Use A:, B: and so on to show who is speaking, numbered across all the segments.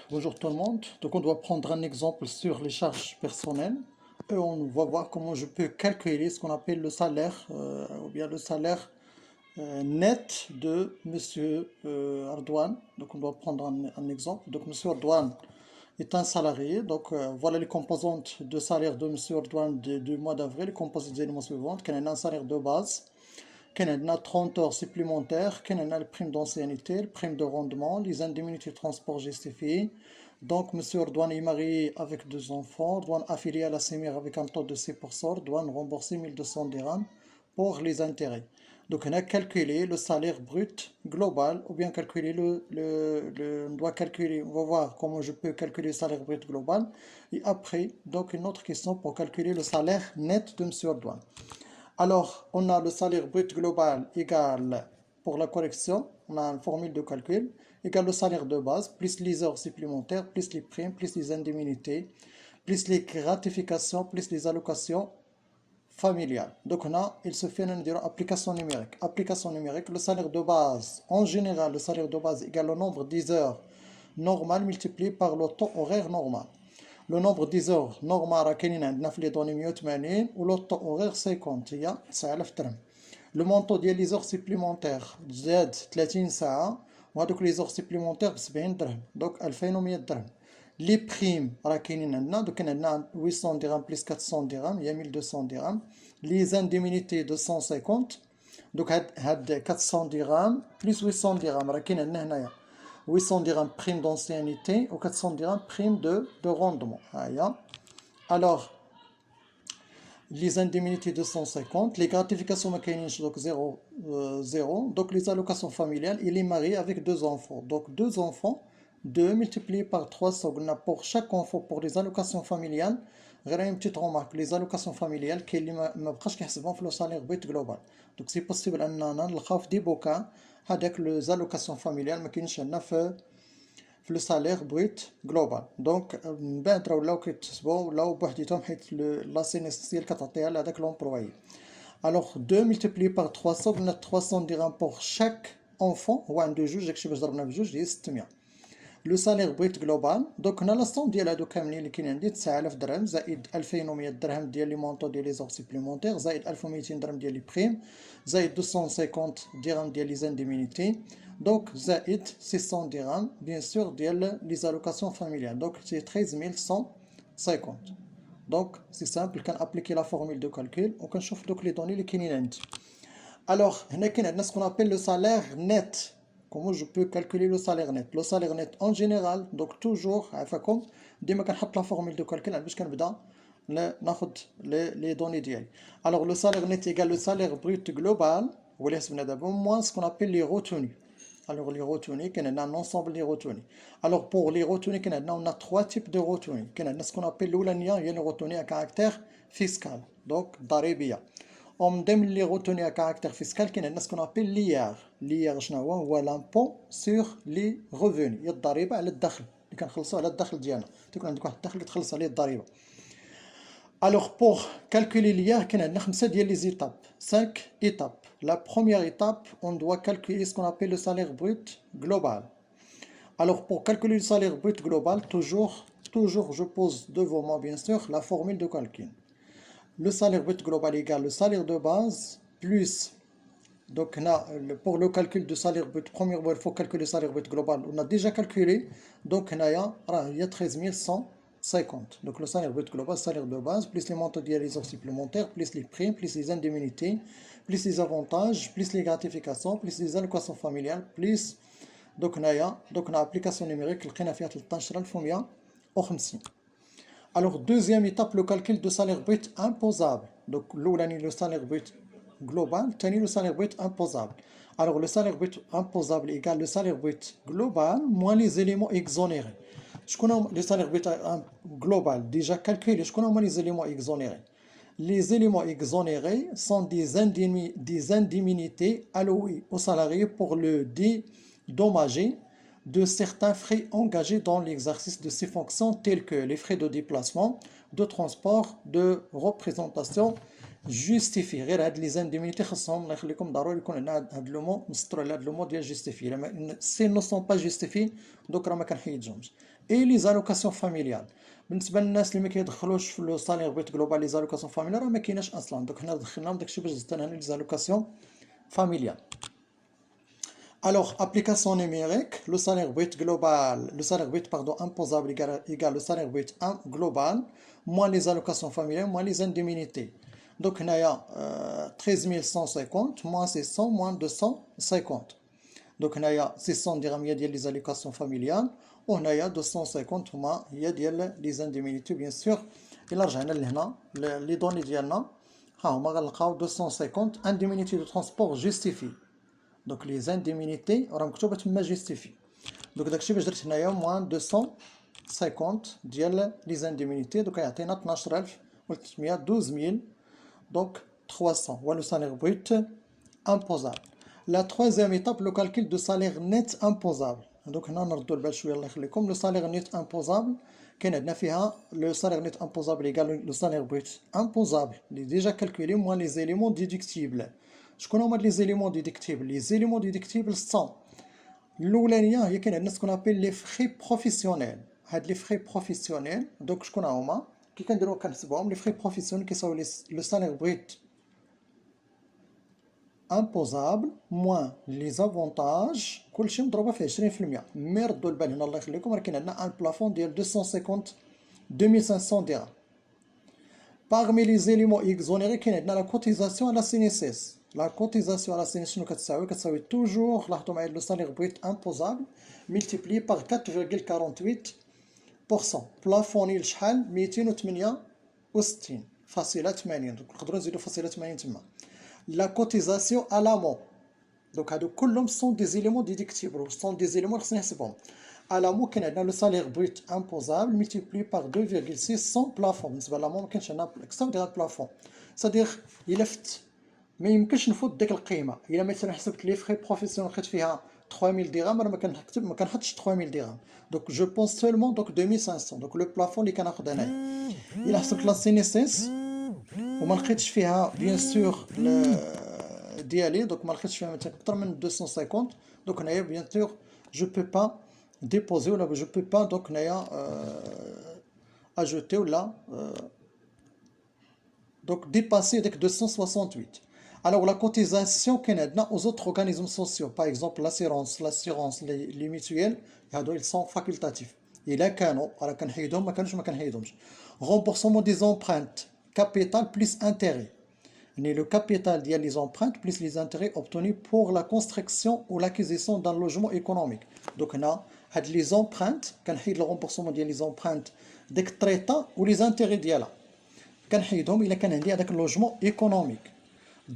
A: Bonjour tout le monde. Donc on doit prendre un exemple sur les charges personnelles et on va voir comment je peux calculer ce qu'on appelle le salaire ou bien le salaire net de Monsieur Ardouane. Donc on doit prendre un exemple. Donc Monsieur Ardouane est un salarié. Donc voilà les composantes de salaire de Monsieur Ardouane du mois d'avril. Les composantes des éléments suivants. Qu'on a un salaire de base. Qu'on a 30 heures supplémentaires, qu'on a le prime d'ancienneté, le prime de rendement, les indemnités de transport justifiées. Donc, M. Ardouane est marié avec deux enfants, Ardouane affilié à la CEMIR avec un taux de 6%, Ardouane rembourser 1200 dirhams pour les intérêts. Donc, on a calculé le salaire brut global, ou bien calculer on doit calculer, on va voir comment je peux calculer le salaire brut global. Et après, donc, une autre question pour calculer le salaire net de M. Ardouane. Alors, on a le salaire brut global égal, pour la correction, on a une formule de calcul, égal le salaire de base, plus les heures supplémentaires, plus les primes, plus les indemnités, plus les gratifications, plus les allocations familiales. Donc, il se fait une application numérique. Application numérique, le salaire de base, en général, le salaire de base égal le nombre des heures normales multiplié par le taux horaire normal. Le nombre des heures normales كاينين عندنا في لي دوني 180 و لو طو horaire 50 هي 9000 درهم. لو مونطو ديال لي زور سيبليمونتير زاد 30 ساعه وهذوك لي زور سيبليمونتير ب 70 درهم دونك 2100 درهم. لي بريم راه كاينين عندنا دوك كاين عندنا 800 درهم بلس 400 درهم هي 1200 درهم. لي زانديمينيتي 250 دوك هاد 400 درهم بلس 800 درهم راه كاين عندنا هنايا 800 dirhams prime d'ancienneté ou 400 dirhams prime de rendement. Alors, les indemnités de 150, les gratifications mécaniques, donc 0, 0. Donc, les allocations familiales, il est marié avec deux enfants. Donc, deux enfants, 2 multiplié par 3 pour chaque enfant, pour les allocations familiales. Une petite remarque, les allocations familiales, qui ne بقاش كيحسبهم في le salaire brut global. Donc, c'est possible أننا نلقاو في دي بوكا هذاك les allocations familiales ما كاينش عندنا في لو سالير بروت جلوبال. دونك من بعد راه ولاو كيتحسبوا ولاو بوحديتهم حيت لا سينيسيال كتعطيها لهذاك لومبروي. Alors 2 multiplié par 300 قلنا 300 dirhams pour chaque enfant هو عنده جوج داكشي باش ضربنا بجوج ديال 600. لو سالير بروت جلوبال دونك هنا لاصون ديال هادو كاملين اللي كاين عندي 9000 درهم زائد 2100 درهم ديال لي مونطو ديال لي زور سيبليمونتير زائد 1200 درهم ديال لي بريم زائد 250 درهم ديال لي زانديمينيتي دونك زائد 600 درهم بيان سور ديال لي زالوكاسيون فاميليال دونك سي 13150. دونك سي سامبل كنابليكي لا فورمول دو كالكول وكنشوف دوك لي دوني اللي كاينين عندي. الوغ هنا كاين عندنا سكون ابل لو سالير نت. Comment je peux calculer le salaire net? Le salaire net en général, donc toujours, عفاكم ديما كنحط la formule de calcul باش كنبدا ناخد les données ديالي. Alors le salaire net égale le salaire brut global, واللي حسبنا دابا moins ce qu'on appelle les retenues. Alors les retenues, كاين عندنا un ensemble des retenues. Alors pour les retenues كاين عندنا on a trois types de retenues. كاين عندنا ce qu'on appelle الأولانية هي les retenues à caractère fiscal, donc ضريبية. On donne les retenues à caractère fiscal qui est ce qu'on appelle l'IR. l'IR هو l'impôt sur les revenus. هي الضريبة على الدخل اللي كنخلصوا على الدخل ديالنا. تكون عندك واحد الدخل كتخلص عليه الضريبة. Alors pour calculer l'IR كاين عندنا 5 ديال les étapes. 5 étapes. La première étape, on doit calculer ce qu'on appelle le salaire brut global. Alors pour calculer le salaire brut global, toujours je pose devant moi bien sûr la formule de calcul. Le salaire brut global égale le salaire de base plus, donc pour le calcul du salaire brut, premièrement il faut calculer le salaire brut global, on a déjà calculé, donc il y a 13 150. Donc le salaire brut global, salaire de base, plus les montants des heures supplémentaires, plus les primes, plus les indemnités, plus les avantages, plus les gratifications, plus les allocations familiales, plus, donc on a application numérique, لقينا فيها 13150. Alors, deuxième étape, le calcul de salaire brut imposable. Donc, le salaire brut global, le salaire brut imposable. Alors, le salaire brut imposable égale le salaire brut global moins les éléments exonérés. Je connais le salaire brut global déjà calculé. Je connais les éléments exonérés. Les éléments exonérés sont des indemnités allouées aux salariés pour le dédommager de certains frais engagés dans l'exercice de ces fonctions tels que les frais de déplacement, de transport, de représentation جوستيفي. غير هاد لي زانديمينيتي خاصهم الله يخليكم ضروري يكون عندنا هاد لو مو، نسطروا على هاد لو مو ديال جوستيفي. الا سي نو سون با جوستيفي دوك راه ما كنحيدهمش. اي لي زالوكاسيون فاميليال، بالنسبه للناس اللي ما كيدخلوش في لو سالير بغيت جلوبال لي زالوكاسيون فاميليال راه ما كايناش اصلا، دوك حنا دخلناهم داكشي باش زدت انا هنا لي زالوكاسيون فاميليال. Alors, application numérique, le salaire brut pardon, imposable égale le salaire brut global, moins les allocations familiales, moins les indemnités. Donc, il y a 13 150, moins 600, moins 250. Donc, il y a 600 dirhams, il y a les allocations familiales, on a 250, moins il y a les indemnités, bien sûr. Et l'argent, les données, on a 250 indemnités de transport justifiées. Donc les indemnités راه مكتوبه تما جيستيفي. دوك داكشي باش درت هنايا موان 250 ديال لي زانديمينيتي، دوك يعطينا 12300 12000 donc 300 هو لو سالير بروت امبوزابل. لا troisième étape لو calcul دو سالير نيت امبوزابل. دوك هنا نردو البال شويه الله يخليكم. لو سالير نيت امبوزابل كاين عندنا فيها لو سالير نيت امبوزابل ايكال لو سالير بروت امبوزابل لي ديجا كالكولي موان لي زيليمون ديدكتيبل. شكون هما لي زيليمون ديدكتيبل؟ لي زيليمون ديدكتيبل 100. الاولانيه هي كاين عندنا سكون ابيل لي فري بروفيسيونيل. هاد لي فري بروفيسيونيل دوك شكون هما؟ كي كنديرو كنحسبوهم لي فري بروفيسيونيل كيساوي لو سالير بروت امبوزابل موان لي زافونتاج كلشي مضروبه في 20%. مي ردوا البال هنا الله يخليكم راه كاين عندنا ان بلافون ديال 250 2500 درهم. Parmi les éléments exonérés كاين عندنا لا كوتيزاسيون على سينيسيس. لا كوتيزاسيون على سينيسيس شنو كتساوي؟ كتساوي توجور لاحظوا معايا لو سالير بروت امبوزابل ملتيبلي باغ 4.48%. بلافوني لشحال؟ 268 فاصلة 80. دونك نقدروا نزيدو فاصلة 80 تما. لا كوتيزاسيون ا لامون دونك هادو كلهم سون دي زيليمون ديدكتيبل، سون دي زيليمون خصنا نحسبهم. À la مو كاين عندنا لو سالير بروت امبوزابل ملتيبلي باغ 2.6 سون بلافون. بالنسبه لامون مكاينش عندنا اكثر ديال البلافون، سادير الا فت ما يمكنش نفوت ديك القيمه. الا مثلا حسبت لي فري بروفيسيونيل لقيت فيها 3000 درهم راه ما كنحطش 3000 درهم، دونك جو بونس سولمون دونك 2500 دونك لو بلافون اللي كناخذ انايا. الا حسبت لا سينيسيس وما لقيتش فيها بيان سور ديالي، دونك ما لقيتش فيها مثلا اكثر من 250، دونك هنايا بيان سور جو بو با déposer ou là je peux pas donc ajouter ou là donc dépasser avec 268. Alors la cotisation qu'on a aux autres organismes sociaux, par exemple l'assurance, les mutuelles, ils sont facultatifs. Il a كانوا راه كنحيدهم ما كانوش ما كنحيدهمش. Remboursement des empreintes, capital plus intérêt. Le capital ديال les empreintes plus les intérêts obtenus pour la construction ou l'acquisition d'un logement économique. Donc هنا هاد لي زومبرانت كنحيد لو رومبورسمون ديال لي زومبرانت ديك الطريطه ولي زانتيغي ديالها كنحيدهم الا كان عندي هذاك اللوجمون ايكونوميك.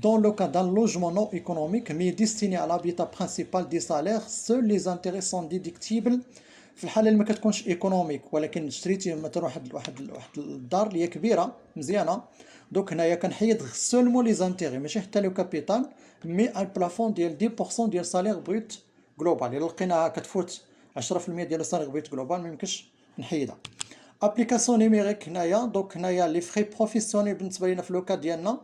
A: Dans le cas d'un logement non économique mais destiné à l'habitat principal des salaires, seuls les intérêts sont déductibles. في الحاله اللي ما كتكونش ايكونوميك ولكن شريتي مثلا واحد الدار اللي هي كبيره مزيانه، دوك هنايا كنحيد سولمون لي زانتيغي ماشي حتى لو كابيتال مي ان بلافون ديال 10% ديال سالير بروت جلوبال. الا لقيناها كتفوت 10% ديال السالير بروت جلوبال ما يمكنش نحيدها. ابليكاسيون نيميريك هنايا دوك هنايا لي فري بروفيسيونيل بالنسبه لينا في لوكا ديالنا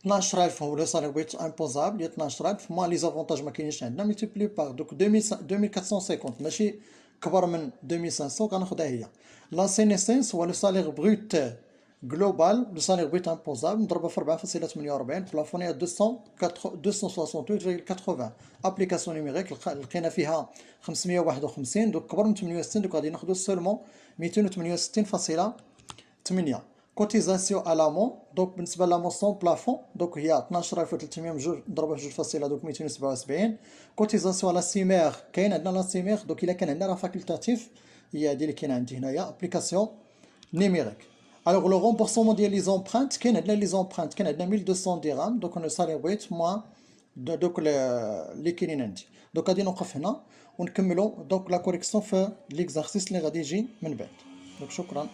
A: 12000 هو لو سالير بروت امبوزابل ديال 12000 ما لي زافونتاج ما كاينينش عندنا ملتيبلي باغ دوك 2450 ماشي كبر من 2500 كناخذها هي. لا سينيسينس هو لو سالير بروت جلوبال لو سالير بروت امبوزابل مضروبه في 4.48 بلافوني 268.80. ابليكاسيون نيميريك لقينا فيها 551 دوك كبر من 68 دوك غادي ناخذ سولمون 268.8. كوتيزاسيون ا لامون دوك بالنسبه لامون سون بلافون دوك هي 12300 مضروبه في 2 دوك 277. كوتيزاسيون على سيمير كاين عندنا لا سيمير دوك الا كان عندنا راه فاكولتاتيف هي هذه اللي كاين عندي هنايا ابليكاسيون نيميريك. الوغ لو رومبورسمون ديال لي زومبرانت كاين عندنا لي زومبرانت كاين عندنا 1200 درهم دوك انا سالير بغيت موان دوك اللي كاينين عندي. دوك غادي نوقف هنا ونكملوا دوك لا كوريكسيون في ليكزارسيس اللي غادي يجي من بعد. دوك شكرا.